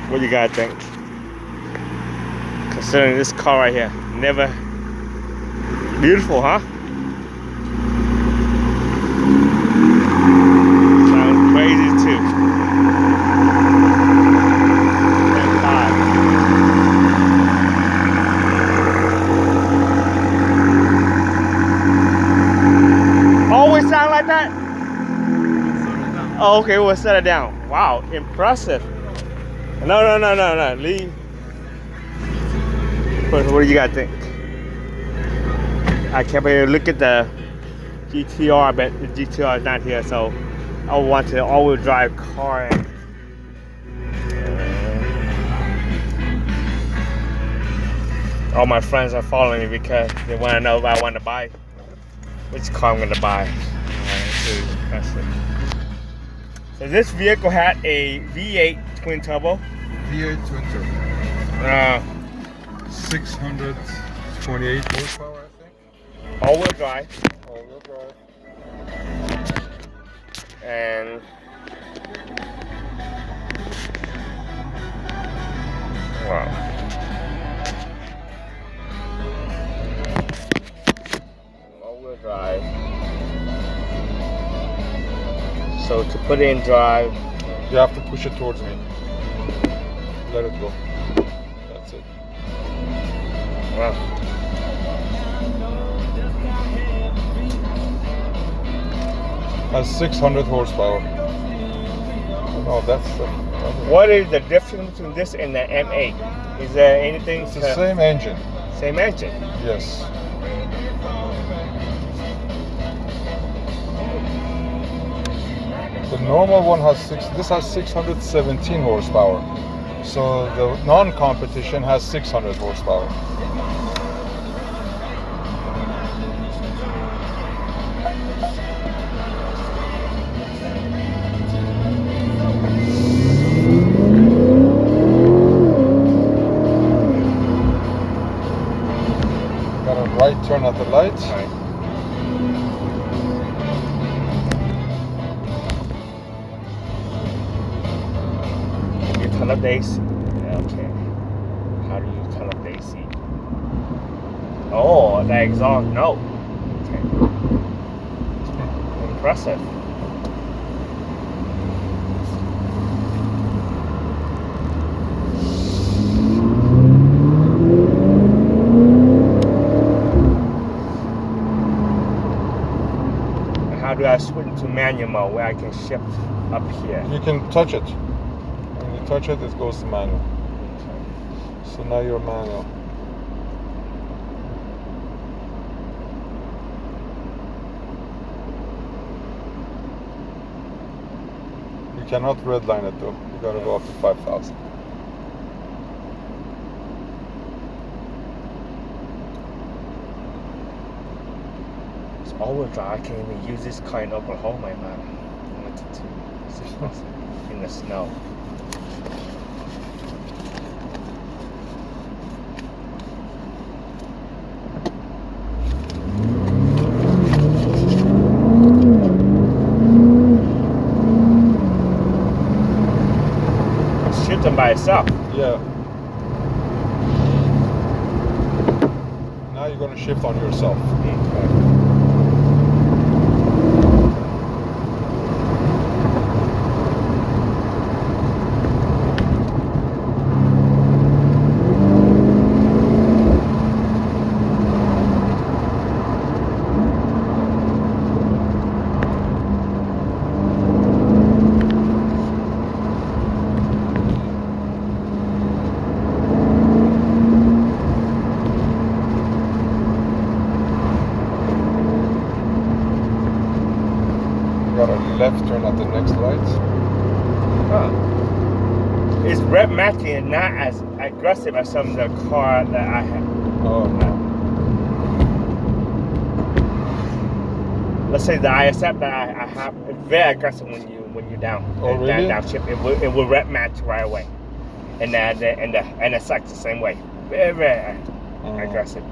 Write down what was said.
What do you guys think? Considering this car right here, never beautiful, huh? Sounds crazy too. Always sound like that? Oh, okay, we'll set it down. Wow, impressive. No. Leave. What do you guys think? I can't believe look at the GTR, but the GTR is not here, so I want to all-wheel drive car. And, all my friends are following me because they want to know if I want to buy which car I'm going to buy. So this vehicle had a V8 twin turbo. V8 twin turbo. 628 horsepower, I think. All-wheel drive. All-wheel drive. And wow. All-wheel drive. So to put it in drive, you have to push it towards me. Let it go. That's it. Wow. Has 600 horsepower. No, that's what is the difference between this and the M8? Is there anything? It's the same engine. Same engine? Yes. The normal one has this has 617 horsepower. So the non-competition has 600 horsepower. Got a right turn at the light. Right. Turn up the AC. Yeah, okay. How do you turn up the AC? Oh, the exhaust. No. Okay. Impressive. How do I switch to manual mode where I can shift up here? You can touch it. Touch it, it goes to manual. So now you're manual. You cannot redline it though. You gotta go up to 5,000. It's all-wheel drive. I can't even use this car in Oklahoma, man. I wanted to. In the snow. Shifting by itself. Yeah. Now you're gonna shift on yourself. Got a left turn at the next light. Huh. It's rev-matching not as aggressive as some of the car that I have. Oh no. Let's say the ISF that I have is very aggressive when you're down. Oh really? Downshift. It will rev-match right away. And the sucks the same way. Very aggressive.